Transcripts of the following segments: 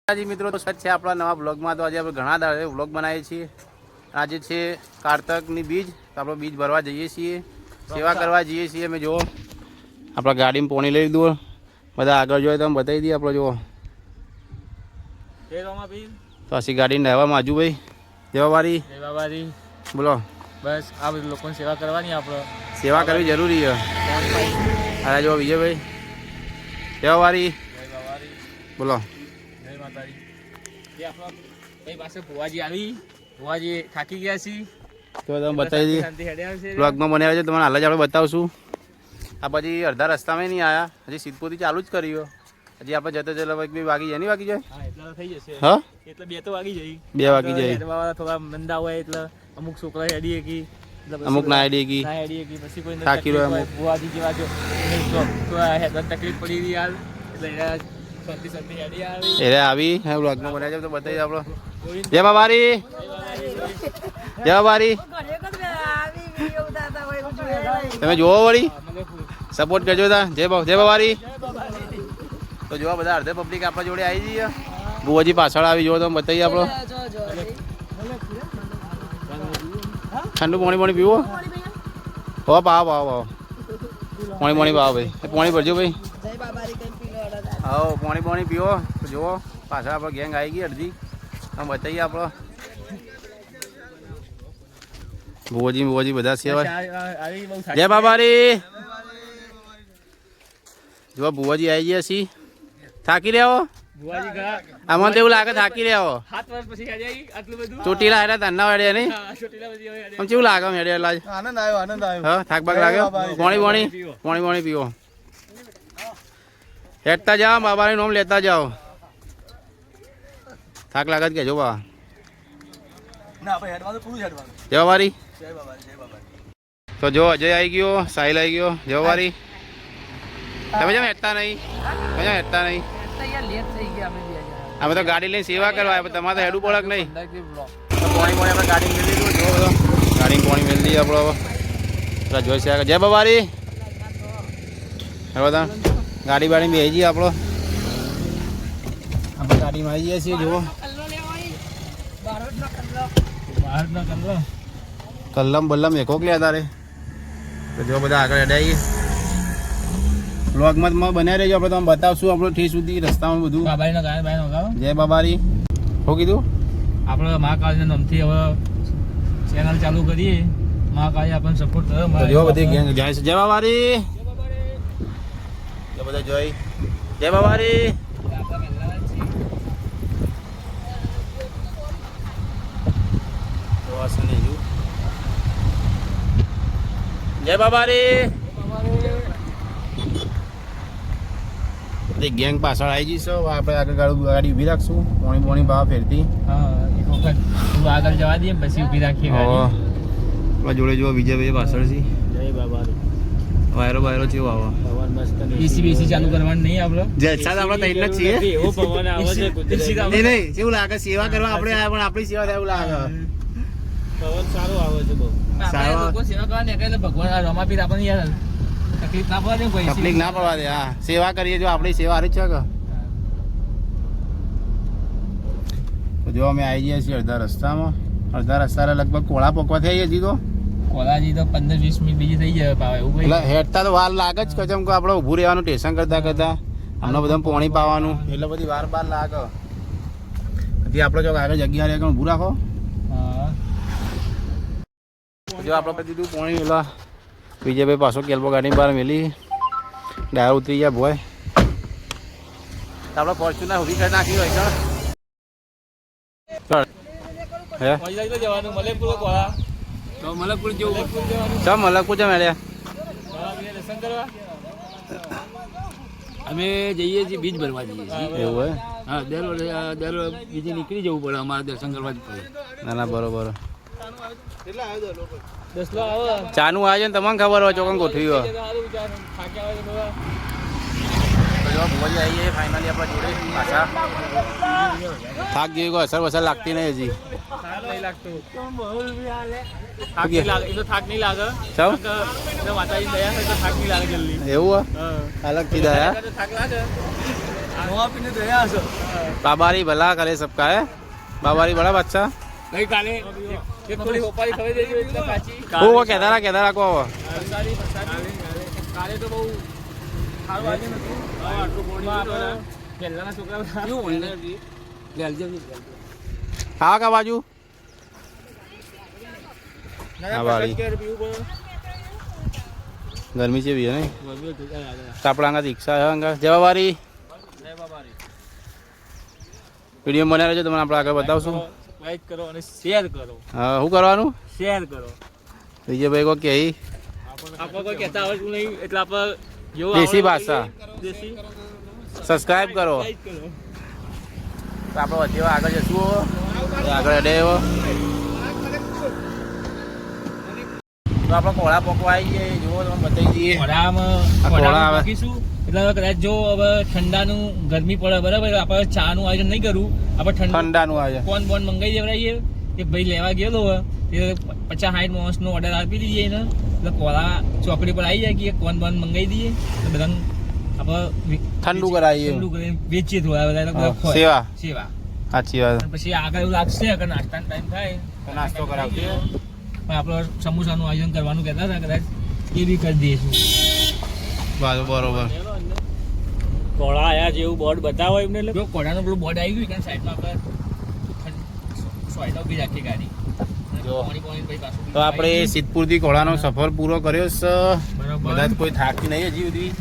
મિત્રો તો છે આપણા નવા બ્લોગમાં. તો આજે આપણે ઘણા દાડે બ્લોગ બનાવીએ છીએ. આજે છે કારતકની બીજ, તો આપણે બીજ ભરવા જઈએ છીએ, સેવા કરવા જઈએ છીએ. અમે જુઓ આપણા ગાડીમાં પોણી લઈ લીધું, બધા આગળ જોઈએ તો અમે બતાવી દઈએ. આપણે જુઓ તો આછી ગાડીને રહેવામાં આજુભાઈ જવાવારી બોલો. બસ આ બધું લોકોની સેવા કરવાની, આપણે સેવા કરવી જરૂરી છે. અરે જો વિજયભાઈ જવાવારી બોલો. પાસે ભુવાજી આવી, ભુવાજી થાકી ગયા છીએ તો તમે બતાવી દઈએ બ્લોગમાં બનાવ્યા છે. તમને હાલ જ આપણે બતાવશું. આ પછી અડધા રસ્તામાં નહીં આવ્યા, હજી સિદ્ધપુરથી ચાલુ જ કર્યું. હજી આપણે જતો જતો 2 વાગી જાય, નહીં વાગી જાય? એટલા થઈ જશે. હા એટલે 2 તો વાગી જાય. 2 વાગી જાય. થોડા મંદા હોય એટલે અમુક છોકરા હેડી કી, અમુક ના હેડી કી, પછી કોઈ થાકી રહ્યો અમુક. ભુવાજી જેવા જો તકલીફ પડી રહી હાલ, એટલે એ આવી બ્લોગમાં બનાવ્યા છે તો બતાવી આપણો. જય બાબારી, જય બાબારી. તમે જોવો વળી, સપોર્ટ કરજો તા. જય બાબારી. તો જોવા બધા અડધે પબ્લિક આપણા જોડે આવી જઈએ. ભુવાજી પાછળ આવી જોવો તો બતાવીએ આપણો. ઠંડુ પાણી પીવો? હો પાવ પાણી પાવ ભાઈ, પાણી ભરજો ભાઈ. હા પાણી પીવો. તો જુઓ પાછળ આપણે ગેંગ આવી ગઈ અડધી, તમે બતાવીએ આપણો. ભુવાજી બધા સેવા. જય બાબારી. જો ભુવાજી આવી ગયા છીએ. થાકી રહ્યા આમાં તો એવું લાગે થાકી રહ્યા. 7 વર્ષ પછી આટલું બધું ચોટીલા હેડા તન્ના હેડ્યા નહીં? આમ કેવું લાગે હેડ્યા? આનંદ આવ્યો. હા થાક બાક લાગ્યો? પાણી પીવો. હેડતા જાઓ, બાબાનું નામ લેતા જાઓ. થાક લાગે કેજો બા. જવાવારી. તો જો અજય આવી ગયો, સાહિલ આવી ગયો. જવાવારી. તમે જેમ હેડતા નહીં? અમે તો ગાડી લઈને સેવા કરવા આવ્યા, તમારે તો હેડું પડક નહીં. પાણી આપણે ગાડી મેળવી દીધું. જો બધો ગાડી પાણી મેળવી દઈએ આપણો. જોઈ છે જય બાબારી. હવે ગાડી બાડી બેસી જઈએ આપણો. આપણે ગાડીમાં આવી જઈએ છીએ. જુઓ કલ્લમ બલ્લમ એકો લે તારે. તો જો બધા આગળ અડાઈએ. બ્લોગમાં બનાવી રહેજો, આપણે તમને બતાવશું આપણો ઠી સુધી રસ્તામાં બધું. જય બાબારી. શું કીધું? આપણે મહાકાળીના નામથી હવે ચેનલ ચાલુ કરીએ. મહાકાળી આપણને સપોર્ટ કર્યો. જો બધી ગેંગ જાય છે. જય બાબારી. બધા જોઈ. જય બાબારી. જય બાબારી. ગેંગ પાછળ આવી જઈશું. આપણે આગળ ગાડી ઊભી રાખશું. પોણી ભાવ ફેરતી. એક વખત આગળ જવા દઈએ પછી ઊભી રાખીએ ગાડી. જોડે જો વિજયભાઈ પાછળ છે. જય બાબારી. વાયરો ચેવો આવો. એસી ચાલુ કરવાનું નહીં આપણે. જલસા તો આપણે તૈયાર જ છીએ. એવો પવન આવે છે કુદરતી. નહીં કેવું લાગે સેવા કરવા આપણે આવ્યા પણ આપણી સેવા થાય એવું લાગે. પવન સારો આવે છે બહુ. સારો લોકો સેવા કરવા ને એટલે ભગવાન રમાપીર આપણને યાર તકલીફ ના પડે. તકલીફ ના પડવા દે. હા સેવા કરીએ જો આપણી સેવા હારી છે કે. જો અમે આવી ગયા છીએ અડધા રસ્તા લગભગ કોળા પકવા થઈ હજી તો. કોલાજી તો 15-20 મિનિટ બીજી થઈ જાય પાવા એવું. એટલે હેડતા તો વાર લાગે જ કેમ કે આપણે ઊભું રહેવાનું સ્ટેશન કરતા અમને બધા પાણી પાવાનું એટલે બધી વાર લાગે. હજી આપણે જો આગળ જગ્યા રહે ઊભું રાખો. જો આપણે દીધું પાણી. પેલા વિજયભાઈ પાછો કેલ્પો ગાડી બહાર મેલી ડાયર ઉતરી ગયા ભોય. આપણે ફોર્ચ્યુનર ઊભી કરી નાખી હોય છે. મલકપુર જમ હેડ્યા. અમે જઈએ છીએ બીજ ભરવા જઈએ છીએ. એવું હોય? હા દર બીજી નીકળી જવું પડે અમારે દર્શન કરવા જ પડે. ના બરોબર. ચાનું આવે છે ને તમને ખબર હોય ચોકન ગોઠવ્યું હોય. ફાઇનલી આપણા જોડે પાછા થાક જેવી કોઈ અસર વસર લાગતી નહીં હજી. થાક નહીં લાગે. એવું અલગ થી દયા. રમાપીરને દયા હશે. बाबारी भला करे सबका है बाबारी बड़ा बच्चा ગઈકાલે એક થોડી હોપારી ખવાઈ દેજો એટલે કાચી वो कहता रहा को વરસાદી કાલે તો બહુ સારું વાગ્યું નતું આટલું પોણી પહેલાના છોકરાઓ કેવું હોય ને? લેલજો ને. हाँ का बाजू हाँ बारी गर्मी से भी है नहीं कपड़ा का दीक्षा है अंगा जवाबारी વિડીયો બનાવ્યો છે તમને આપણે આગળ બતાવશું લાઈક કરો અને શેર કરો. હા શું કરવાનું શેર કરો. વિજયભાઈ કો કે આપણે કોઈ કહેતા આવડતું નહીં એટલે આપણે જેવું દેશી આવડે ભાષા. દેશી સબસ્ક્રાઇબ કરો લાઈક કરો. તો આપણે વધીએ આગળ જશું આગળ અડે એવો તો આપણે કોળા પકવા આવી જઈએ જુઓ તમે બતાવી દઈએ વડામાં આ કોળા વડામાં આવે. મૂકીશું એટલે હવે કદાચ જો હવે ઠંડાનું ગરમી પડે બરાબર આપણે ચાનું આયોજન નહીં કરવું આપણે ઠંડાનું આવે કોન બોન મંગાવી દેવડાવીએ એક ભાઈ લેવા ગયેલો હોય એ 50-60 માણસનો ઓર્ડર આપી દઈએ એને એટલે કોળા ચોકડી પર આવી જાય કે કોન બોન મંગાવી દઈએ તો બધાને આપણે ઠંડુ કરાવીએ ઠંડુ કરીને વેચીએ થોડા બધા ખોય. સેવા સેવા સાચી વાત અને પછી આગળ એવું લાગશે કે નાસ્તાનો ટાઈમ થાય તો નાસ્તો કરાવશે પણ આપણે સમોસાનું આયોજન કરવાનું કહેતા હતા કદાચ એ બી કરી દઈશું. બરોબર કોળા આયા જેવું બોર્ડ બતાવો એમને એટલે જો કોળાનું પેલું બોર્ડ આવી ગયું કે સાઈડમાં આપણે સોયડા ઉભી રાખીએ ગાડી જો. પાણી પછી પાછું તો આપણે સિદ્ધપુરથી કોળાનો સફર પૂરો કર્યો છે બરાબર. બધા જ કોઈ થાકી નહીં હજી સુધી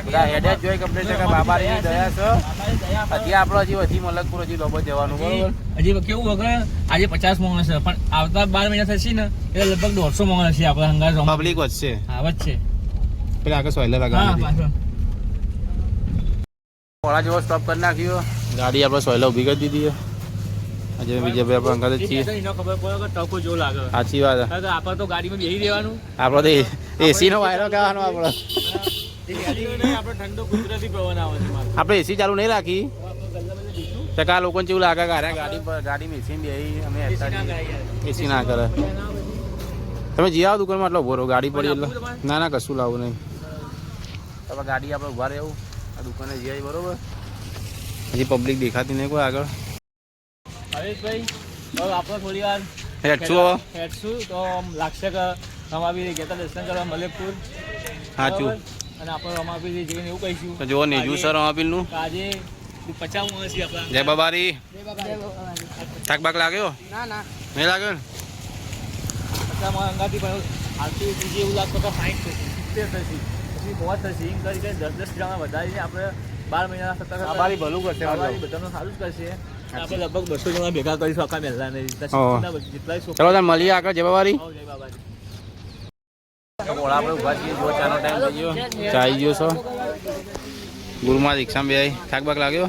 બધા હેડે જ જોઈ કમ્પ્લેટ છે કે બાબાની દયા છે હજી આપણે હજી મલકપુર હજી લોબો જવાનું બરોબર હજી કેવું વગર આજે 50 માણસ છે પણ આવતા 12 મહિના થશે ને એટલે લગભગ 150 માણસ છે આપણે હંગાર પબ્લિક વધશે હા વચ્ચે પેલા આગળ સોયલર હા લગાવવાની પાછળ કોળા જેવો સ્ટોપ કરી નાખ્યો ગાડી આપણે સોયલા ઊભી કરી દીધી આજે બીજા ભાઈ આપણે અંગાત જ છીએ એનો ખબર પડે કે ટકો જો લાગે સાચી વાત છે. કારણ કે આપણે તો ગાડીમાં બેસી દેવાનું આપણો તો એસી નો વાયરો કહેવાનો આપણો આપણે ઠંડો કુદરતી પવન આવે છે મારે આપણે એસી ચાલુ નહીં રાખી ટકા લોકોને કેવું લાગે કે અરે ગાડીમાં એસી બેસી અમે એસી ના કરે તમે જી આવો દુકાનમાં આટલો ઉભો રહો ગાડી પડી એટલે ના કશું લાવવું નહીં હવે ગાડી આપણે ઉભા રહેવું આ દુકાને જઈ આવી બરોબર હજી પબ્લિક દેખાતી નહીં કોઈ આગળ હરેશભાઈ હવે આપણે થોડી વાર હેઠશું હવે હેઠશું તો આમ લાગશે કે રમાબી ગયા દર્શન કરવા મલેકપુર સાચું અને આપણે રમાબી જઈને એવું કહીશું તો જો નેજુ સર અમાપીલનું કે આજે 50 માણસ છે આપણા જય બાબારી થાક બાક લાગ્યો નહીં લાગ્યો ને પચામાં અંગાથી પણ હાલથી બીજી એવું લાગતું કે 60 થશે 70 થશે પછી 100 થશે એમ કરી 10 જણા વધારીને આપણે 12 મહિનાના સત્તર બાબારી ભલું કરશે બાબારી બધાનું સારું જ કરશે આપણે લગભગ 200 જણા ભેગા કરીશું આખા મહેલા નહીં જેટલા ચલો તાર મળીએ આગળ જય બાબારી જય બાબાજી આપણે ઉભા છીએ જો ચાનો ટાઈમ થઈ ગયો ચા આવી ગયો છો ગુરુમાં રિક્ષામાં બે થાક બાક લાગ્યો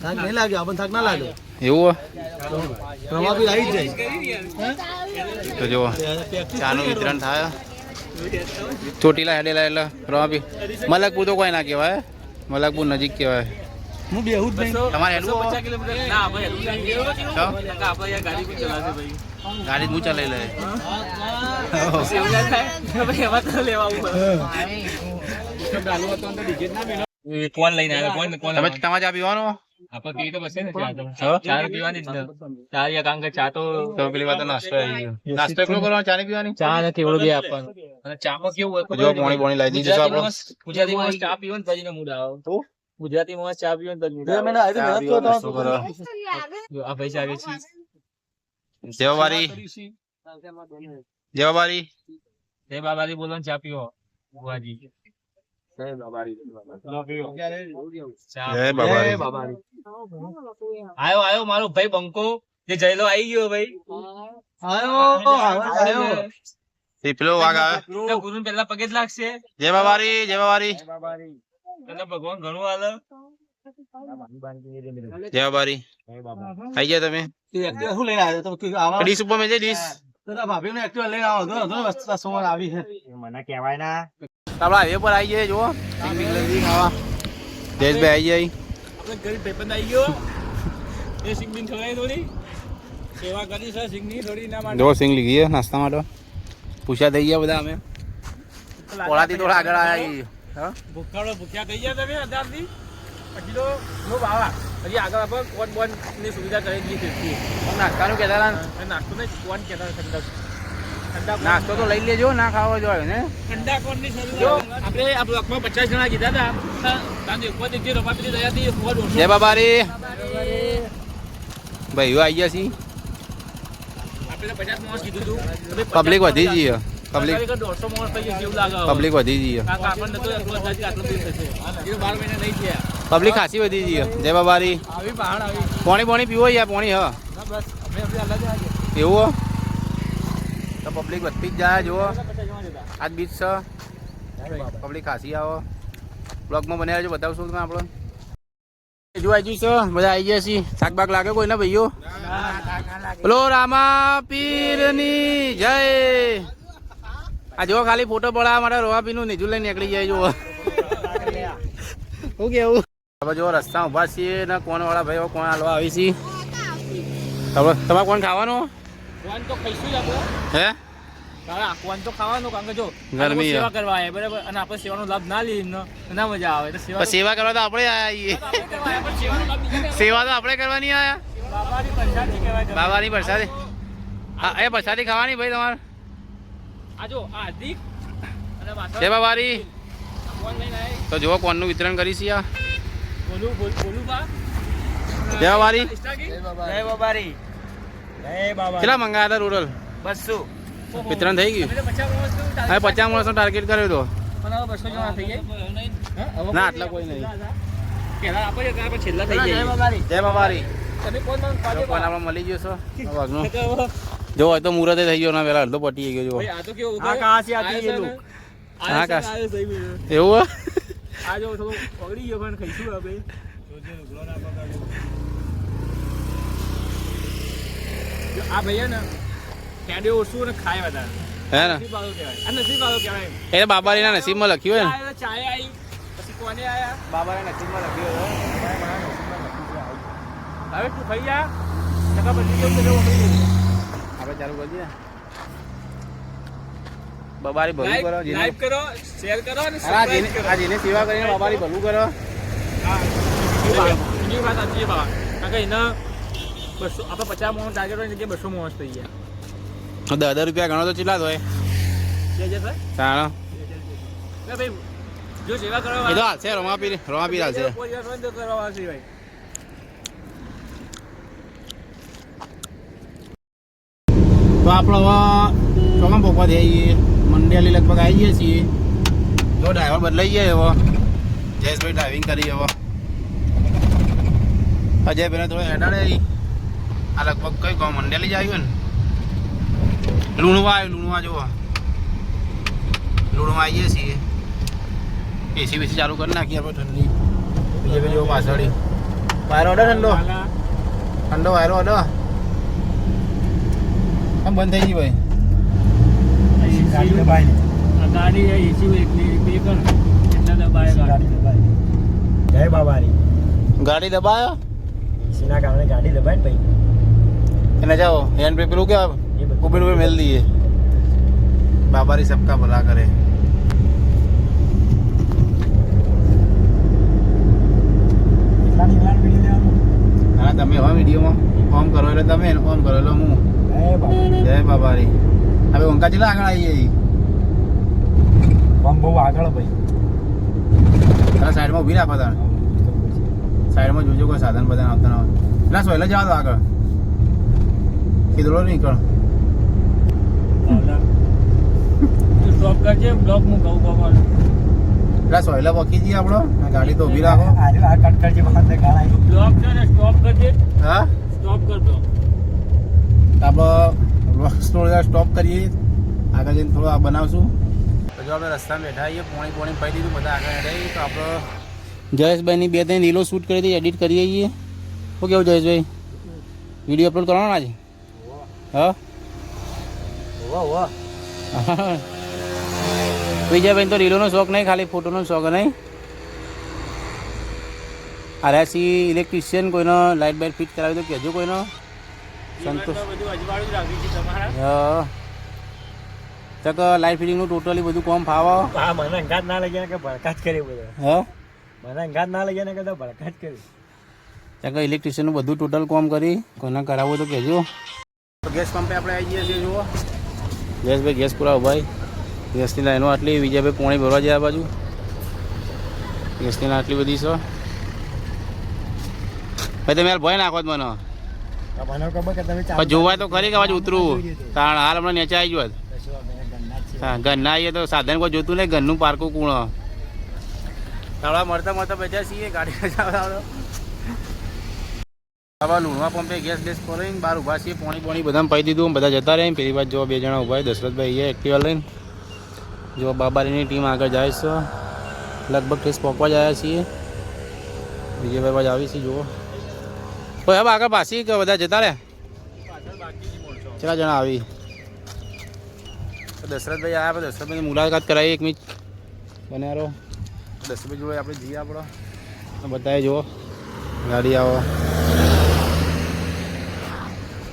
થાક નહીં લાગ્યો આપણને થાક ના લાગ્યો એવું રમાપીર આવી જ જાય તો જો ચાનું વિતરણ થાય ચોટીલા હેડેલા એટલે રમાપી મલકપુર તો કોઈ ના કહેવાય મલકપુર નજીક કહેવાય હું બેહું જ નહીં તમારે હેડવું 50 કિલોમીટર ના આપણે હેલું નહીં આપણે યાર ગાડી પણ ચલાવશે ભાઈ ગાડી હું ચલાવી લે પછી એવું ના થાય ભાઈ એમાં તો લેવા આવું કોણ લઈને આવ્યો કોણ તમે તમારે ચા પીવાનો આપણે પીવી તો બસે ને ચા પીવાની જ ને ચા યા કારણ કે ચા તો પેલી વાત નાસ્તો આવી ગયો નાસ્તો એકલો કરવાનો ચા નહીં પીવાની ચા ને કેવડું બે આપવાનું અને ચામાં કેવું હોય જો પોણી પોણી લાવી દીધું છે આપણે ગુજરાતી માણસ ચા પીવો ને તજીનો મૂડ આવે ગુજરાતી માણસ ચા પીવો ને તજીનો મૂડ આવે શું કરો જો આ ભાઈ આવે છે જેવાબારી જેવાબારી જય બાબાજી બોલો ને ચા પીવો બુઆજી જય બાબારી આયો મારો ભાઈ બંકો જે જયલો આવી ગયો ભાઈ પીપલો વાગ આવે ગુરુ પેલા પગે જ લાગશે જય બાબારી જય બાબારી તને ભગવાન ઘણું હાલે જય બાબારી આઈ ગયા તમે શું લઈને આવ્યો તો આવા ડીશ ઉપર મેં ડીશ ભાભી ને એક્ટિવા લઈને આવો વસ્તુ સોમવાર આવી છે મને કહેવાય ના આપડા હાઈવે પર આવી જાય જો દેશભાઈ આવી જાય આપણે ગરીબ ભાઈબંધ આવી ગયો એ સિંગબીન ખવાય થોડી સેવા કરી છે સિંગની થોડી ના માટે જો સિંગ લીધી છે નાસ્તા માટે પૂછ્યા થઈ ગયા બધા અમે પોળાથી થોડા આગળ આવ્યા ભૂખ્યા કહી ગયા તમે અત્યારથી પછી તો નો બાવા હજી આગળ આપણે કોન બોનની સુવિધા કરી દીધી છે નાસ્તાનું કહેતા હતા ને? નાસ્તો ને કોન કહેતા ઠંડા નાસ્તો તો લઈ લેજો, ના ખાવો જોઈએ ને. ઠંડા કોનની જો આપણે આ બ્લોકમાં 50 જણા કીધા હતા તાંજે ઉપર જે રમાપીની દયાથી જય બાબારી ભાઈઓ આવી ગયા છીએ. આપણે 50 માણસ કીધું હતું પબ્લિક વધી જઈએ, પબ્લિક 150 માણસ થઈ ગયું એવું લાગે પબ્લિક વધી જઈએ, કાકા આપણને તો આટલો દિવસ થશે 12 મહિના નહીં થયા પબ્લિક ખાસી વધી જઈએ. જય બાબારી. આવી પહાડ આવી પાણી પીવો યાર, પાણી હા બસ અમે અલગ આજે એવું તો પબ્લિક વધતી જ જાય. જુઓ 50 જણા જતા આજ બીચ છે, પબ્લિક ખાસી આવો. બ્લોગમાં બન્યા રહેજો, બતાવશું તમે આપણે. જો આવી છે, બધા આવી ગયા છીએ. શાક બાક લાગે કોઈ ને ભાઈઓ? બોલો રામા પીરની જય. આ જો ખાલી ફોટો પડાવવા માટે રોવા પીનું નીચું લઈને નીકળી જાય. જુઓ શું કેવું? હવે જો રસ્તા ઉભા છીએ ને કોણ વાળા ભાઈઓ કોણ હાલવા આવી છીએ. તમારે કોણ ખાવાનું? કોણ તો ખાઈશું જ આપણે હે હા કોણ તો ખાવાનું કારણ કે જો ગરમી છે. સેવા કરવા આવે બરાબર અને આપણે સેવાનો લાભ ના લઈએ ને ના મજા આવે તો પણ સેવા કરવા તો આપણે આવીએ. સેવા તો આપણે કરવાની આયા. બાબાની પ્રસાદી કહેવાય બાબાની પ્રસાદી. હા એ પ્રસાદી ખાવાની ભાઈ તમારે. આ જો આ હાર્દિક અને માથા જય બાબારી. કોણ લઈને આવે તો જુઓ કોણનું વિતરણ કરી છીએ. બોલું બા જય બાબારી. જય બાબારી જય બાબા કેટલા મંગાયા હતા રૂરલ? 200 વિતરણ થઈ ગયું? અમે 50 માણસનું હવે 50 માણસનો ટાર્ગેટ કર્યો હતો. પણ હવે 200 જણા થઈ ગયા ના આટલા કોઈ નહીં. પહેલા આપણે ત્યાર પછી છેલ્લા થઈ જાય જય બાબારી. તમે કોણ જો પાડે કોણ આપણે મળી ગયો છો વાઘનો. જો હોય તો મુહૂર્તે થઈ ગયો ને પેલા અડધો પટી ગયો. જો ભાઈ આ તો કેવું આ કાંસી આતી આ એલું. હા, કાશ. આ સહી એવું આ જો થોડું પકડી ગયો પણ ખાઈશું આપણે જો આ ભૈયા ને કેડે ઓછું ને ખાય વધારે હે ને? નસીબ વાળો કહેવાય આ નસીબ વાળો કહેવાય એ બાબારીના નસીબમાં લખ્યું હોય ને. આ ચાય આવી પછી કોને આયા બાબાના નસીબમાં લખ્યું હોય. હવે તું ખાઈ જા ટકા પછી કેવું કે જવું આપણે ચાલુ કરી દઈએ. બાબારી ભલું કરો. લાઈક કરો શેર કરો અને આ સબસ્ક્રાઇબ કરો જેને સેવા કરીને બાબારી ભલું કરો. હા બીજી વાત સાચી બાબા કારણ કે એના 200 આપણે 50 માણસ ટાર્ગેટ હોય ને જગ્યાએ 200 માણસ થઈ ગયા 10 રૂપિયા ગણો તો કેટલા જ હોય? જે સર ચાલો ભાઈ જો સેવા કરવા એ તો હાલશે. રોમાપીર હાલશે. કોઈ વાર બંધ કરવા વાળા ભાઈ તો આપણે હવે ચોકમ પોપા થઈ આવીએ. મંડેલી લગભગ આવી જઈએ છીએ. જો ડ્રાઈવર બદલાઈ જાય હવે. જયેશભાઈ ડ્રાઇવિંગ કરી હવે. અજયભાઈને થોડો હેડાડે. આ લગભગ કઈ કહો મંડેલી જ આવ્યું ને. લુણવા આવ્યું. લુણવા જુઓ. લુણવા આવીએ છીએ. એસી બેસી ચાલુ કરી નાખીએ આપણે ઠંડી. બીજે બીજો પાછળ વાયરો ઓડો ઠંડો ઠંડો વાયરો ઓડો. કેમ બંધ થઈ ગઈ ભાઈ? ગાડી દબાઈ ને. ગાડી એસી એકલી બે કર એટલા દબાય ગાડી દબાઈ. જય બાબારી. ગાડી દબાયો એસીના કારણે ગાડી દબાઈ ને ભાઈ. એને જાઓ હેન્ડ બ્રેક પેલું કે ઉબેર ઉબેર મેલ દઈએ. બાબારી સબકા ભલા કરે. હા તમે હવે વિડીયોમાં ઓમ કરો એટલે તમે ઓમ કરો એટલે હું. જય બાબારી. હવે ઓંકા ચેલા આગળ આવીએ. બહુ આગળ ભાઈ. તારા સાઈડમાં ઊભી રાખો. તારે સાઈડમાં જોજો કોઈ સાધન બધાને આવતા ના હોય. એટલે સોયલે જવા દો આગળ. કીધડો નીકળ. સ્ટોપ કરજે બ્લોક હું કહું બાબા એટલે સોયલે પકી જઈએ આપણો. આ ગાડી તો ઊભી રાખો. આ કટ કરજે વખત ગાળા આવી. બ્લોક છે ને સ્ટોપ કરજે હા સ્ટોપ કર દો આપણે સ્ટોપ કરીએ. આગળ જઈને થોડું આ બનાવશું. તો જો આપણે રસ્તામાં બેઠા આવીએ. પોણી પાઈ દીધું બધા આગળ હેડાઈ. તો આપણે જયેશભાઈની 2-3 રીલો શૂટ કરી દઈએ, એડિટ કરીએ છીએ. શું કેવું જયેશભાઈ? વિડીયો અપલોડ કરવાનો આજે? હા વિજયભાઈ તો રીલોનો શોખ નહીં, ખાલી ફોટોનો શોખ નહીં. આરસી ઇલેક્ટ્રિશિયન કોઈનો લાઇટ બાઇટ ફિટ કરાવી તો કહેજો કોઈનો. સંતોષ બધું અજવાળું જ રાખી છે તમારા હા ચક લાઇટ ફિટિંગનું ટોટલી બધું કોમ ફાવો. હા મને અંગાત ના લાગ્યા કે ભડકા જ કરી બધા. હા બધા અંગાત ના લઈ ગયા ને કદાચ ભડકા જ કરી. ત્યાં કંઈ ઇલેક્ટ્રિશિયનનું બધું ટોટલ કામ કરી કોઈને કરાવવું તો કહેજો. ગેસ પંપે આપણે આવી જઈએ છીએ. જુઓ ગેસભાઈ ગેસ પુરાવો ભાઈ. ગેસની લાઈનો આટલી, વિજયભાઈ પોણી ભરવા જાય આ બાજુ. ગેસની લાઈન આટલી બધી છે ભાઈ. તમે હાલ ભય નાખો જ મને મને ખબર કે તમે પણ જોવાય તો ખરી કે બાજુ ઉતરવું. કારણ હાલ હમણાં નીચે આવી ગયો. હા ઘરના આવીએ તો સાધન કોઈ જોતું નહીં. ઘરનું પાર્કું કૂણો તાવડા મળતા મળતા બેઠા છીએ. ગાડી હવે લુણવા પંપે ગેસ બેસ કરીને બહાર ઊભા છીએ. પોણી બધામાં પાઈ દીધું. બધા જતા રહે. પેલી વાત જો 2 જણા ઊભા. દશરથભાઈ અહીંયા એક્ટિવા લઈને જો બાબારીની ટીમ આગળ જાય છે. લગભગ ઠેસ પહોંચવા જ આવ્યા છીએ. વિજયભાઈ બાજુ આવી છીએ. જુઓ કોઈ હવે આગળ પાછી કે બધા જતા રહે. કેટલા જણા આવી? દશરથભાઈ આવ્યા. પછી દશરથભાઈની મુલાકાત કરાવી 1 મિનિટ બનારો. દશરથભાઈ જોડે આપણે જઈએ. આપણો બતાવી જુઓ ગાડી આવો.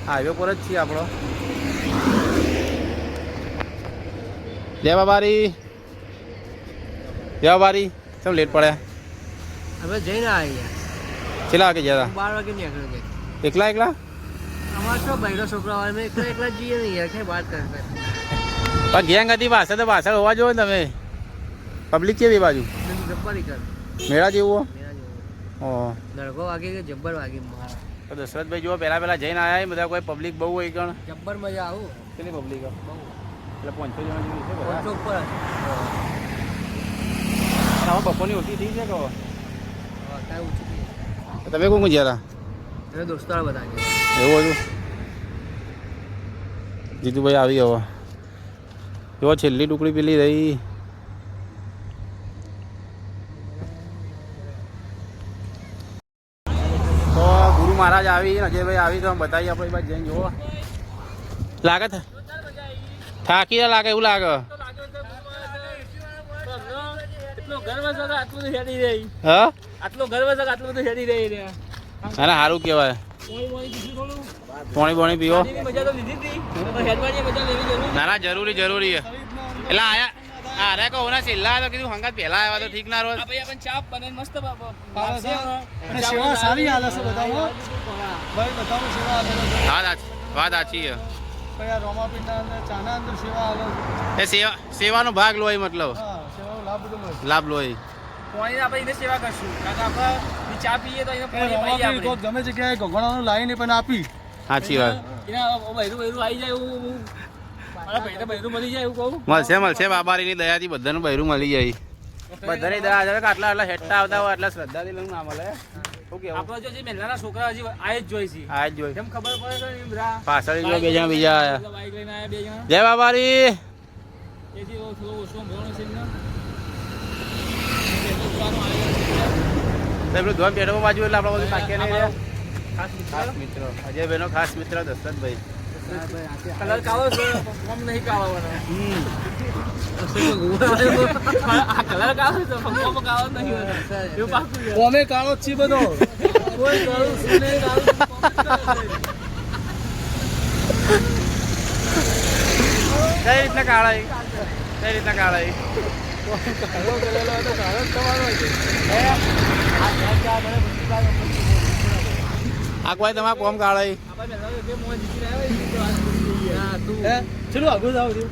હાઈવે પર જ છીએ આપણો. જય બાબારી. જય બાબારી. કેમ લેટ પડ્યા? હવે જઈને આવ્યા. કેટલા વાગે ગયા 12 વાગે નીકળ્યો છે. એકલા એકલા? અમારે શું બૈરો છોકરા હોય મેં એકલા જઈએ નહીં યાર કઈ વાત કરે. પણ ગેંગ હતી પાછળ તો પાછળ હોવા જોવો ને તમે. પબ્લિક કેવી બાજુ? જબ્બરી કર મેળા જેવું? ઓહ દડકો વાગે કે જબ્બર વાગે મારા. તો દશરથભાઈ જુઓ પહેલા જઈને આવ્યા. બધા કોઈ પબ્લિક બહુ હોય કણ. જબ્બર મજા આવું. કેટલી પબ્લિક? બહુ એટલે 500 જણા જેવી છે બધા. ઓછો ઉપર આમાં બપોરની ઓછી થઈ છે કહો. કાંઈ ઓછું નહીં. તમે કોણ ગયા એટલે દોસ્તાર બધા છે. હતા? એવું હતું. જીતુભાઈ આવી હવે. જો છેલ્લી ટુકડી પેલી રહી. તો ગુરુ મહારાજ આવી, અજયભાઈ આવી. તો બતાવીએ આપણે બાજુ જઈને જુઓ. લાગે છે થાકી લાગે એવું લાગે. હા આટલો ગર્વ છે આટલું બધું હેડી રહી રહ્યા. અને સારું કહેવાય. પાણી પીવો. મજા તો લીધી હતી તો હેડવાની મજા લેવી જરૂર. ના ના જરૂરી એટલે આયા અરે કહું ના છેલ્લા તો કીધું હંગાત પહેલા આવ્યા તો ઠીક ના રોજ. ભાઈ આપણે ચા બનાવીને મસ્ત અને સેવા સારી હાલે છે બધામાં. ભાઈ બધામાં સેવા હાલે છે. વાત સાચી છે. ભાઈ આ રોમાપીરના અંદર ચાના અંદર સેવા હાલે છે. એ સેવાનો ભાગ લોય મતલબ હા સેવાનો લાભ બધો મળે. લાભ લોય. પાણી આપણે એને સેવા કરશું કારણ કે આપણે ચા પીએ તો એને પાણી પાઈએ રોમાપી તો આપણે. ગમે જગ્યાએ ઘોઘણાનું લાઈને પણ આપી. સાચી વાત. એના બૈરું આવી જાય એવું મારા ભાઈને બૈરું મળી જાય એવું કહું. મળશે બાબારીની દયાથી બધાનું બૈરું મળી જાય. બધાની દયા છે કે આટલા હેઠતા આવતા હોય આટલા શ્રદ્ધાથી લઈને ના મળે. શું કેવું? આપણે જો જે મહેલાના છોકરા હજી આ જ જોઈ છે આ જ જોઈ. કેમ ખબર પડે છે ને બધા પાછળ જો 2 જણા બીજા આયા. બાઈક લઈને આયા 2 જણા જય બાબારી. તેથી થોડો ઓછો ભણો છે ને પેલું ધોન પેટમાં બાજુ એટલે આપણે બધું નાખીએ નહીં રે. ખાસ ખાસ મિત્ર અજયભાઈનો ખાસ મિત્ર દશરથભાઈ. કલર કાળો છે પંપ નહીં કાળવાનો. આ કલર કાળો છે પંપ કાળો નહીં હોતો. એવું પાકું છે. અમે કાળો જ છીએ બધો. કોઈ કાળું છે નહીં કાળું કઈ રીતના કાળા કઈ રીતના કાળા કાળો કરેલો હતો કાળો જ તમારો છે. આ કોઈ તમારા કોમ કાળા આપણે મહેલા બે મોં જીતી રહ્યા હોય તો આ તું હે ચલો આગળ જાવ છું.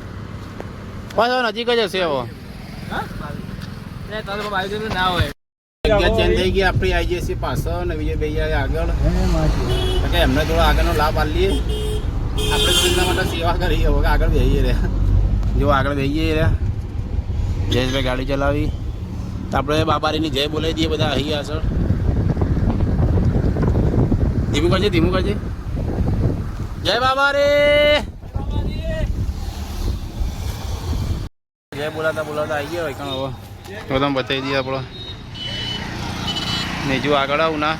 બસ હવે નજીક જ હશે હવે. હા ને તારે બાઈક તો ના હોય. જગ્યા ચેન્જ થઈ ગઈ. આપણી આવી જઈએ છીએ પાછળ અને વિજયભાઈ આગળ. કે એમને થોડો આગળનો લાભ આપીએ. આપણે તો એમના માટે સેવા કરી હવે આગળ બેસીએ રહ્યા. જો આગળ બેસીએ રહ્યા. જયેશભાઈ ગાડી ચલાવી તો આપણે બાબારીની જય બોલાવી દઈએ બધા અહીં આગળ. ધીમું કરજે. જય બાબારી. જય બોલાતા આવી ગયા હોય કાં હવે તો તમે બતાવી દઈએ આપણો. ને જો આગળ આવું ના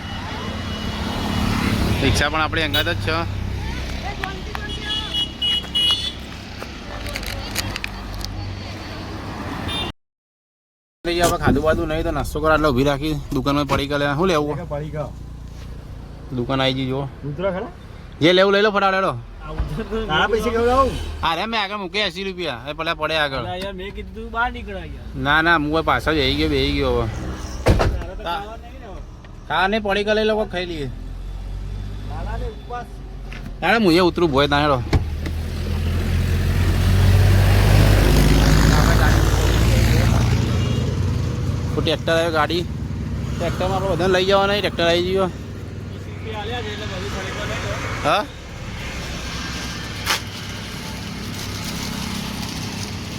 રિક્ષા પણ આપણી અંગાત જ છે. આપણે ખાધું બાધું નહીં તો નાસ્તો કરવા એટલે ઊભી રાખી દુકાનમાં પડી ગયા. શું લેવું? પડી ગયો દુકાન આવી જઈ જુઓ. ઉતરા ખરા જે લેવું લઈ લો ફટાફટ. તારા પૈસે કેવું લાવું? અરે મેં આગળ મૂકે 80 રૂપિયા એ પેલા પડે આગળ. યાર મેં કીધું બહાર નીકળ્યા ગયા. ના હું પાછળ જઈ ગયો બેસી ગયો હવે. હા નહીં પડી ગયેલા લોકો ખાઈ લઈએ લાલાને ઉપવાસ તારે મુએ ઉતરું ભોય તારો ટ્રેક્ટર આવ્યો ગાડી ટ્રેક્ટરમાં આપણે બધાને લઈ જવાના ટ્રેક્ટર આવી ગયો હા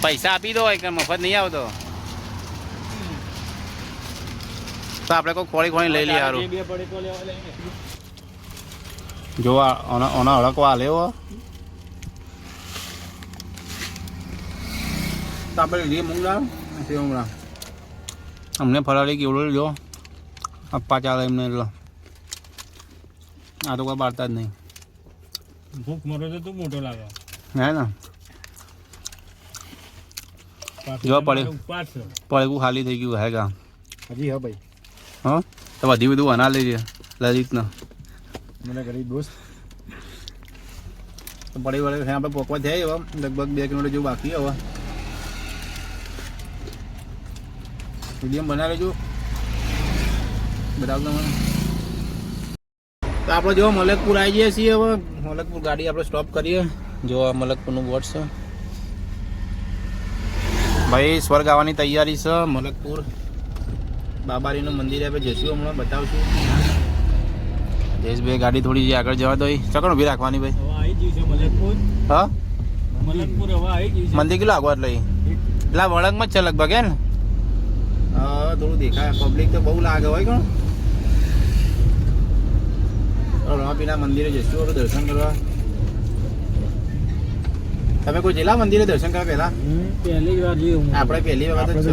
પૈસા આપી દો કે મફત નહીં આવતો તો આપણે કોઈ ખોળી ખોળી લઈ લઈએ સારું જો ઓના અડકવા લેવો તો આપણે લઈએ મૂંગડા મૂંગડા અમને ફરાળી કેવડો જો અપ્પા ચાલે એમને લો આ તો કોઈ બાળતા જ નહીં ભૂખ મરો તો તું મોટો લાગે હે ને જો પડે પડેગું ખાલી થઈ ગયું હે કા હજી હા ભાઈ હા તો બધી બધું અના લઈ જાય લલિતનો મને ગરીબ દોસ્ત તો પડી વળે આપણે પોકવા જાય હવે લગભગ 2 કિલોમીટર જેવું બાકી હવે વિડીયો બનાવી લેજો બરાબર મને તો આપણે જો મલકપુર આવી જઈએ છીએ હવે મલકપુર ગાડી આપણે સ્ટોપ કરીએ જો આ મલકપુરનું બોર્ડ છે ભાઈ સ્વર્ગ આવવાની તૈયારી છે મલકપુર બાબારીનું મંદિર આપણે જઈશું હમણાં બતાવશું જયેશભાઈ ગાડી થોડી જે આગળ જવા દો ચકણ ઊભી રાખવાની ભાઈ હા મંદિર કેટલું આગળ લઈ એટલા વળગમાં જ છે લગભગ હે ને હા થોડું દેખાય પબ્લિક તો બહુ લાગે હોય કોણ રમાપીના મંદિરે જઈશું દર્શન કરવા તમે કોઈ જેલા મંદિરે દર્શન કરવા પહેલા પહેલી વાર જોયું આપણે પહેલી વખત જ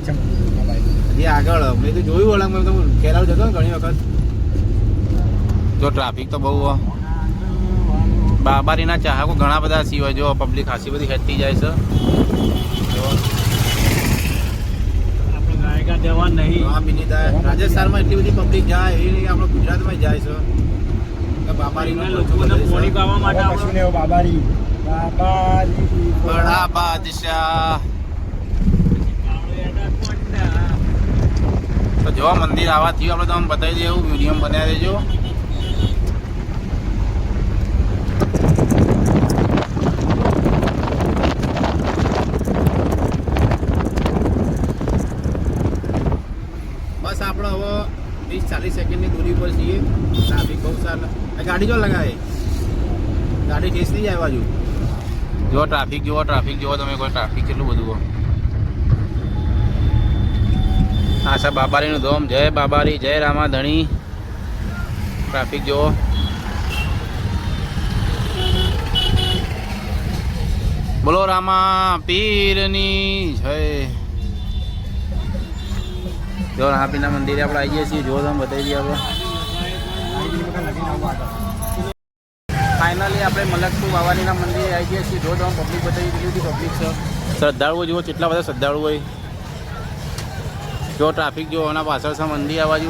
છે હજી આગળ મેં તો જોયું વળંગ મેં તો ખેલાડ જતો ને ઘણી વખત જો ટ્રાફિક તો બહુ બાબારીના ચાહકો ઘણા બધા સિવાય જો પબ્લિક ખાસી બધી હેઠતી જાય છે રાજસ્થાનમાં એટલી બધી પબ્લિક જાય એ નહીં આપણે ગુજરાતમાં જાય છે બાબારીનો બાબારી બડા બાદશાહ તો જો મંદિર આવા થયું આપણે તમને બતાવી દઈએ એવું મ્યુઝિયમ બનાવી દેજો બસ આપણે હવે 30-40 સેકન્ડની દૂરી પર છીએ ટ્રાફિક બહુ સારા ગાડી જો લગાવે ગાડી ઠેસ નહીં જાય બાજુ જો ટ્રાફિક જુઓ તમે કોઈ ટ્રાફિક કેટલું બધું આશા બાબારીનું ધોમ જય બાબારી જય રામા ધણી ટ્રાફિક જુઓ બોલો રામા પીરની જય જો રામાપીરના મંદિરે આપણે આવી જઈએ છીએ જો તમે બતાવી દઈએ આપણે ફાઇનલી આપણે મલકપુર બાબારીના મંદિરે આવી ગયા છીએ જો તમે પબ્લિક બતાવી કેટલી બધી પબ્લિક છે શ્રદ્ધાળુઓ જુઓ કેટલા બધા શ્રદ્ધાળુ હોય જો ટ્રાફિક જો એના પાછળ છે મંદિર આ બાજુ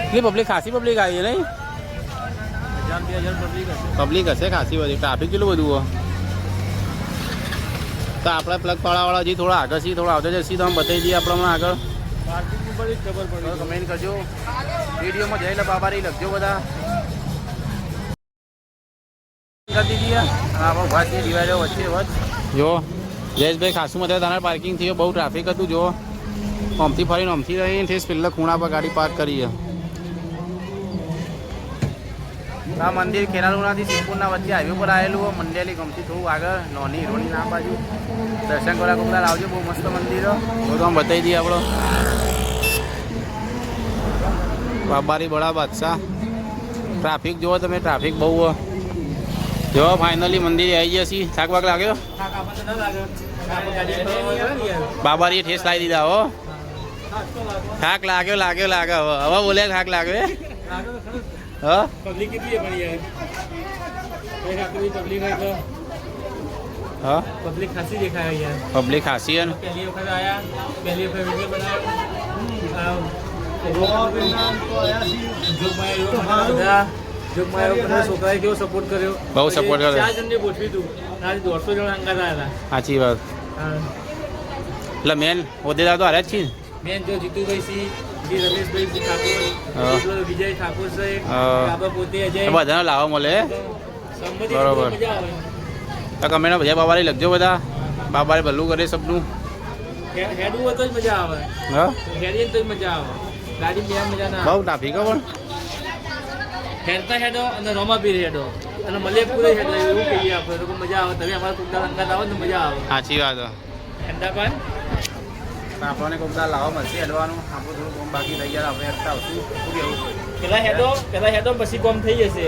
કેટલી પબ્લિક ખાસી પબ્લિક આવી છે નહીં 1000-2000 પબ્લિક હશે ખાસી બધી ટ્રાફિક કેટલું બધું હોય તો આપણે પ્લગ પાડાવાળા હજી થોડા આગળ છીએ થોડા આવતા જઈએ તો અમે બતાવી દઈએ આપણે હમણાં આગળ કમેન્ટ કરજો વિડીયોમાં જઈને બાબારી લખજો બધા જો જયેશભાઈ ખાસું બધા તારા પાર્કિંગ થયું બહુ ટ્રાફિક હતું જો આમથી ફરીને આમથી રહીને ઠેસ પેલા ખૂણા પર ગાડી પાર્ક કરીએ આ મંદિર ખેરાલુનાથી સિદ્ધપુરના વચ્ચે હાઈવે પર આવેલું હોય મંડેલી ગમતી થોડું આગળ નોની હીરોની નામ બાજુ દર્શન કરવા કોકદાર આવજો બહુ મસ્ત મંદિર તો આમ બતાવી દઈએ આપણો બાબારી બડા બાદશાહ ટ્રાફિક જુઓ તમે ટ્રાફિક બહુ જો ફાઇનલી મંદિરે આવી ગયા છીએ થાક વાક લાગ્યો બાબારીએ ઠેસ લાવી દીધા હો થાક લાગ્યો હવે બોલે થાક લાગ્યો હા પબ્લિક કેટલી પણ યાર એક આટલી પબ્લિક હોય તો હા પબ્લિક ખાસી દેખાય યાર પબ્લિક ખાસી હે ને પહેલી વખત આયા પહેલી વખત વિડીયો બનાવ્યો છોકરાએ કેવો સપોર્ટ કર્યો બહુ સપોર્ટ કર્યો 4 જણને ગોઠવી તું આજે 150 જણ અંગાત આવ્યા હતા સાચી વાત હા એટલે મેન હોદ્દેદાર તો હારે જ છીએ ને. મેન જો જીતુભાઈ સિંહ, જે રમેશભાઈ સિંહ ઠાકોર, હા. પેલો વિજય ઠાકોર છે, હા. આપણે પોતે અજય. એ બધાને લાવવા મળે. સંમતિ બરોબર. મજા આવે. તો કમેન્ટ બધા બાબારી લખજો બધા. બાબારી ભલું કરે સબનું. હેડવું હોય તો જ મજા આવે. હા હેડીએ તો જ મજા આવે. ગાડી બે મજા ના આવે. બહુ ટ્રાફિક હો પણ. હેડતા હેડો અને રોમાપીર હેડો અને મલેકપુરે હેડો એવું કહીએ આપણે તો મજા આવે. તમે અમારા કુકડા અંગાત આવો ને તો મજા આવે. સાચી વાત હો. હેડતા પણ આપણને કોઈ બધા લાવવા મળશે હેડવાનું. આપણું થોડું કામ બાકી રહી જાય આપણે હેડતા આવશું. શું કેવું? પેલા હેડો પછી કોમ થઈ જશે.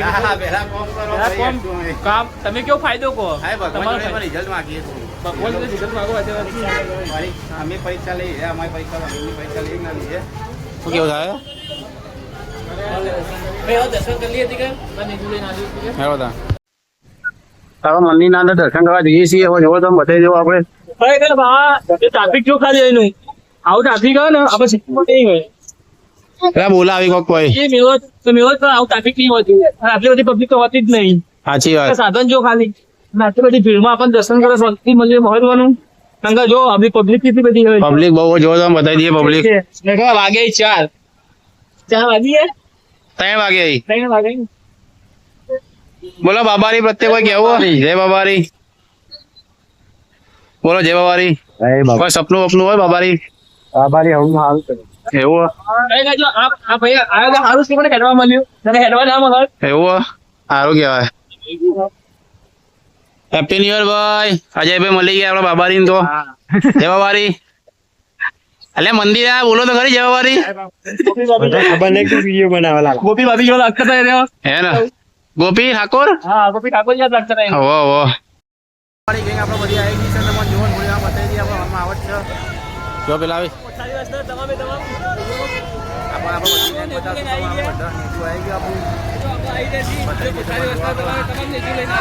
હા હા પહેલા કામ કરો પેલા પછી કોમ હેડશું અમે. કામ તમે કેવો ફાયદો કહો? હા ભગવાન તમારો જોડે પણ ફાયદો. રિઝલ્ટ માંગીએ થોડું. ભગવાન જોડે રિઝલ્ટ માંગો આજે અમે પરીક્ષા લઈએ અમારી પરીક્ષા એમની પરીક્ષા લઈએ ના લઈએ. શું કેવું થાય? દર્શન કરી લીધી કે નીચું લઈને આવ્યું હતું કે? હેડો તારો મંદિરના અંદર દર્શન કરવા જઈએ છીએ. હવે જોવો તો બતાવી દેવો આપણે. ખરેખર બા ટ્રાફિક જો ખાલી એનું આવું ટ્રાફિક આવે ને આપણે સિટીમાં નહીં હોય. એટલે બોલાવી કોક કોઈ. એ મેળો તો આવું ટ્રાફિક નહીં હોતું. અને આટલી બધી પબ્લિક તો હોતી જ નહીં. સાચી વાત. સાધન જો ખાલી અને આટલી બધી ભીડમાં આપણને દર્શન કરે શાંતિ મંદિર મહત્વનું. કારણ કે જો આપણી પબ્લિક કેટલી બધી હોય પબ્લિક બહુ જોવો તો બતાવી દઈએ પબ્લિક. ને કેવા વાગે 4 વાગીએ 3 વાગે આવી. 3 વાગે બોલો બાબારી પ્રત્યે કોઈ કેવું? જય બાબારી. બોલો જય બાબારી. કોઈ સપનું વપનું હોય બાબારી? એવું કઈ ના જો આ ભાઈ આવ્યો તો સારું છે મને હેડવા મળ્યું. તને હેડવા ના મળે એવું સારું કહેવાય. હેપી ન્યુ યર ભાઈ. અજયભાઈ મળી ગયા આપણા બાબારી તો. જય બાબારી. એટલે મંદિર આ બોલો તો ખરી જય બાબારી. ગોપી ભાભી જેવો લાગતા હતા રહ્યો. હે ને ગોપી ઠાકોર. હા ગોપી ઠાકોર જેવા લાગતા હતા. ઓહો ઓહો. આપણે બધી આવી ગઈ છે તમે જોવો થોડી આ બતાવી દઈએ આપણે હમણાં આવત છે. જો પેલા આવી સારી વાત છે તમામે તમામ આપણે બધી બધા નીચું આવી ગયું આપણું. આવી જશે સારી વાત તમામે તમામ ને લઈને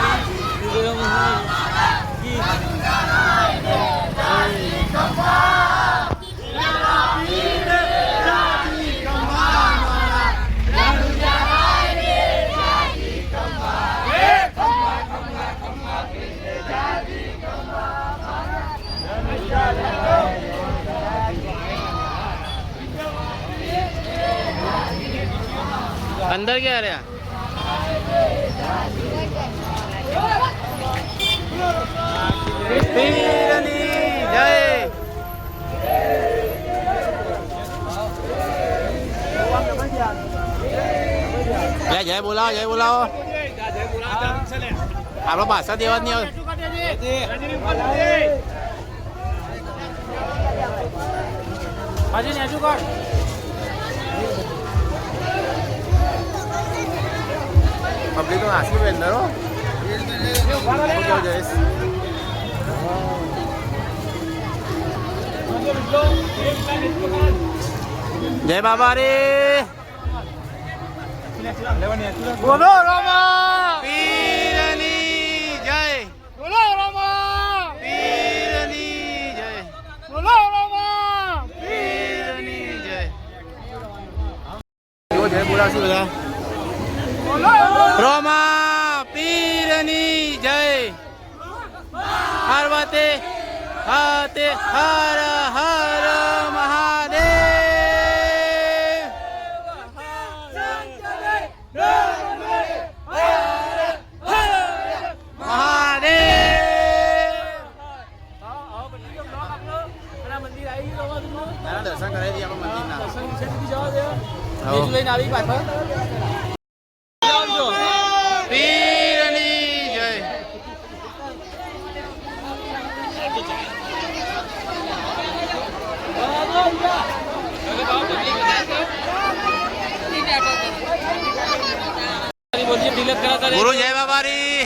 અંદર ક્યાં રહ્યા? પીરની જય. જય બોલાવો જય બોલાવો. આપણો ભાષા દેવા જ નહીં આવે. હાજી ને હજુ કોણ પબ્લિક તો આસી ભાઈ અંદર હો. શું કેવું જયેશ? જય બાબા રે. બોલો રામા પીરની જય. બોલો રામા પીરની જય. બોલો રામા પીરની જય. જો જય બોલાવશું બધા. રોમા પીરની જય. પાર્વતી હાતે હર હર મહાદેવ. દર્શન કરાવી દઈએ આપણે મંદિરના. લઈને આવી પાછળ પીરની જય. ગુરુ જય બાબારી.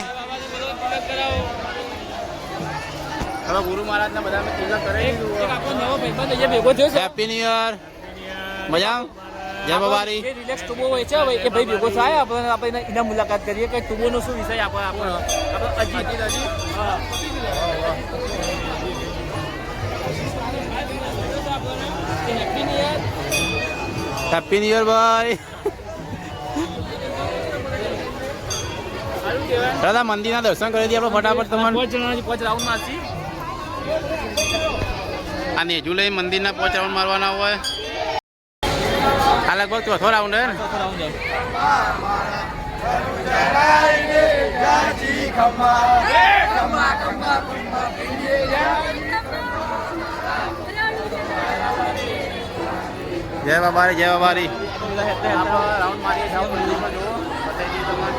હવે ગુરુ મહારાજ ને બધા તિલક કરાવી દીધું. ભેગો થયો છે હેપી ન્યુ યર. મજા જય બાબારી. જે રિલેક્સ ટુબો હોય છે ભાઈ એ ભાઈ ભેગો થાય આપણે એના મુલાકાત કરીએ કે ટુબોનો શું વિષય આપણે અજીત હા હેપી ન્યુ યર ભાઈ. દાદા મંદિરના દર્શન કરી દઈએ આપણે ફટાફટ તમને. 5 જણાની 5 રાઉન્ડ મારશી આ નેજુ લઈ મંદિરના 5 રાઉન્ડ મારવાના હોય. આ લગભગ ચોથો રાઉન્ડ હે ને? ચોથો રાઉન્ડ છે. જય બાબારી જય બાબારી. રાઉન્ડ મારીએ જાઓ મંદિરમાં જુઓ બતાવી દઈએ તમને.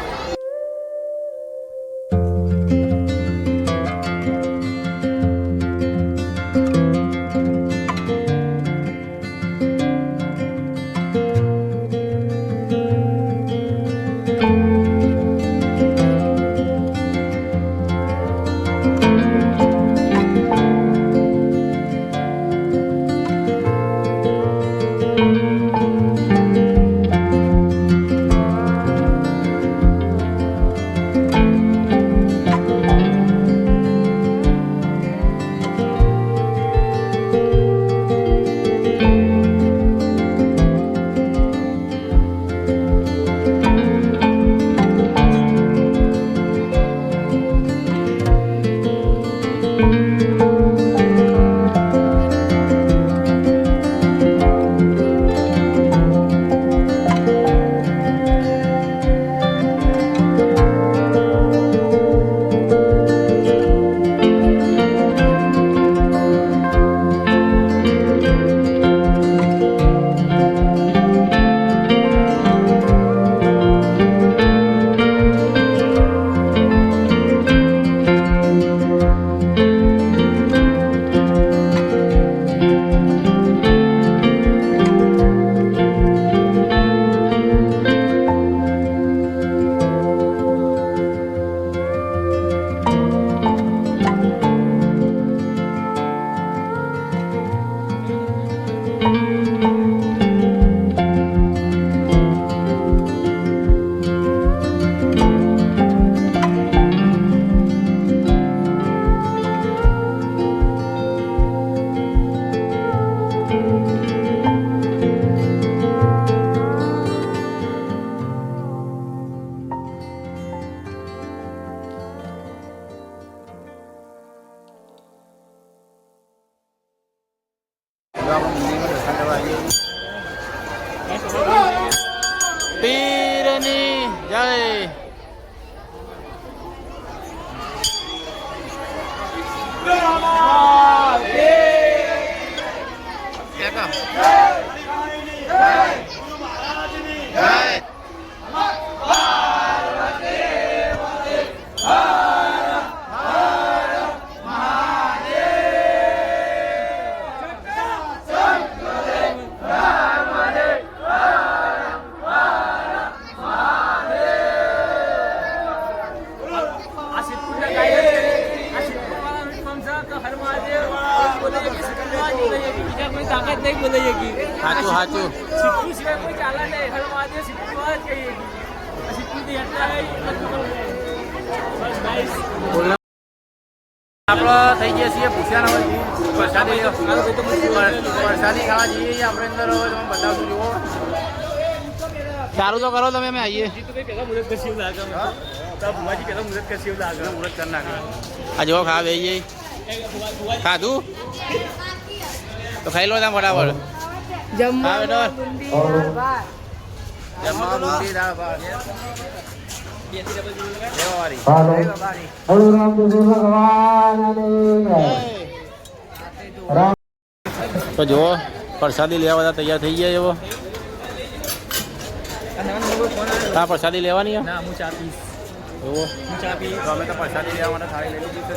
પીરની જય. તાકાત નહીં બોલાઈ ગઈ. સાચું સાચું. સિદ્ધુ સિવાય કોઈ ચાલે નહીં. હર મહાદેવ સિદ્ધુ જ કહીએ. સિદ્ધુથી એટલા બસ ગાઈસ. આપણે થઈ ગયા છીએ ભૂસ્યાના પ્રસાદી પ્રસાદી ખાવા જઈએ છીએ આપણે અંદર. હવે તમે બતાવશું જુઓ. ચાલુ તો કરો તમે, અમે આવીએ. પહેલા મુહૂર્ત કરશે એવું લાગે. ભુવાજી પહેલા મુહૂર્ત કરશે એવું લાગે. મુહૂર્ત કરી નાખે. આ જુઓ ખાવા બેસી જઈ. ખાધું તો ખાઈ લો ત્યાં ફટાફટ. જમવા હા બેટા. બુંદી દાળ ભાત. જમવા બુંદી દાળ ભાત. દેવાવાળી. તો જુઓ પ્રસાદી લેવા બધા તૈયાર થઈ ગયા એવો. હા પ્રસાદી લેવાની ના હું ચા પીશ. જુઓ હું ચા પીશ. તો અમે તો પ્રસાદી લેવા માટે થાળી લઈ લીધી છે.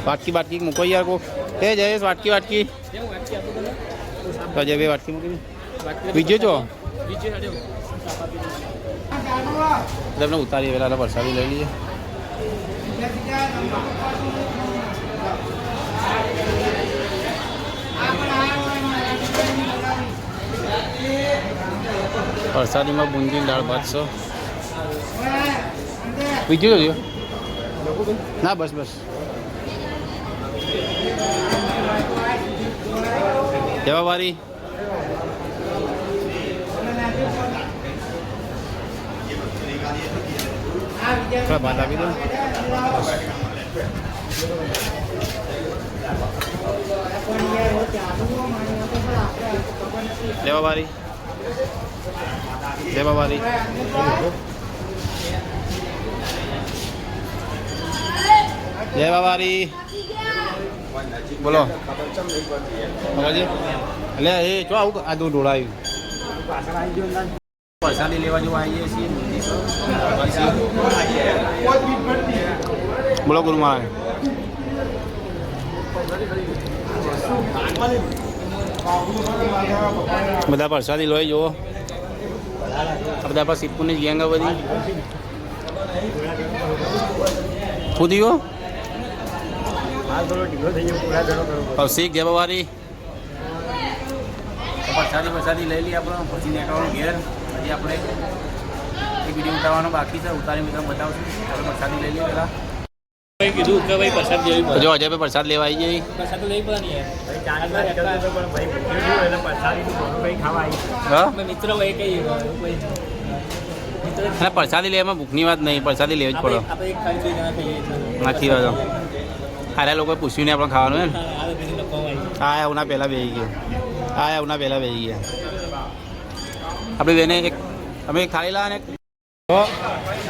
વાટકી બાટકી મૂકો યાર કોક. એ જયેશ વાટકી વાટકી. કેવું વાટકી આપું તને? તો જે બે વાટકી મૂકી વાટકી બીજો છો બીજે હાડે તમને ઉતારીએ પેલા પ્રસાદી લઈ લઈએ. પ્રસાદીમાં બુંદી દાળ ભાત છો. બીજું તો ના બસ બસ. જવાવારી ભાત આપી દો. જય બાબારી, જય બાબારી. જય બાબારી. બોલો બાબાજી. એટલે એ જો આવું આ દૂધ ઢોળાયું. પ્રસાદી લેવા જેવા આવીએ છીએ. બોલો ગુરુ મહારાજ. બધા પ્રસાદી લોહી જુઓ. આ બધા પર સિદ્ધપુરની ગેંગ બધી શું થયું? કૌશિક જય બાબારી. પ્રસાદી લઈ લઈએ આપણે. પછી નીકળવાનું ઘેર. હજી આપણે એક વિડીયો ઉતારવાનો બાકી છે. ઉતારી મિત્રો બતાવશું. આપણે પ્રસાદી લઈ લઈએ પેલા. કીધું કે ભાઈ પ્રસાદ લેવી પડે. જો અજયભાઈ પ્રસાદ લેવા આવી જઈ. પ્રસાદ તો લેવી પડે ને હા મિત્ર હોય કઈ અને પ્રસાદી લેવામાં ભૂખની વાત નહીં. પ્રસાદી લેવી જ પડે. આપણે એક ખાઈ જણા ખાઈએ નથી વાતો. આરે લોકોએ પૂછ્યું નહીં આપણે ખાવાનું હે ને. આ બીજી લોકો હોય આ આવના પહેલાં બેસી ગયો. આ આવના પહેલાં બેસી ગયા. આપણી બેને એક અમે ખાઈ લા ને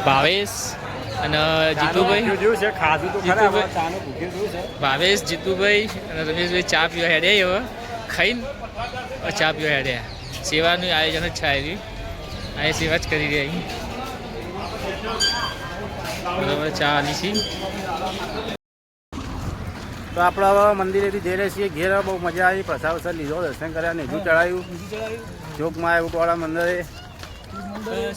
ભાવેશ અને જીતુભાઈ ભાવેશ જીતુભાઈ અને રમેશભાઈ ચા પીવા હેડ્યા હવે ખાઈને ચા પીવા હેડ્યા. સેવાનું આયોજન જ છે આ સેવા જ કરી રહ્યા બરાબર. ચા આલી છે. તો આપણે હવે મંદિરેથી જઈ રહ્યા છીએ ઘેર. બહુ મજા આવી. પ્રસાદ વરસાદ લીધો, દર્શન કર્યા, નેજું ચડાવ્યું જોગમાં ઉટવાળા મંદિરે.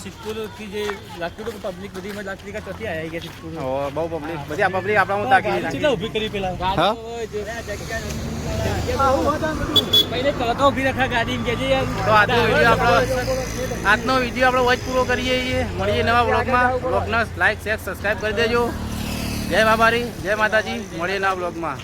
સિદ્ધપુરથી જે લાગતું હતું પબ્લિક બધી લાગતી કે ચોથી આવી ગયા સિદ્ધપુર. બહુ પબ્લિક બધી આ પબ્લિક આપણામાં તાકી ઊભી કરી પેલા હા પહેલે કલાકો ઊભી રાખા ગાડી કે છે તો આજનો વિડીયો આપણે વચ પૂરો કરીએ છીએ. મળીએ નવા બ્લોગમાં. બ્લોગને લાઈક શેર સબસ્ક્રાઈબ કરી દેજો. જય બાબારી, જય માતાજી. મળીએ નવા બ્લોગમાં.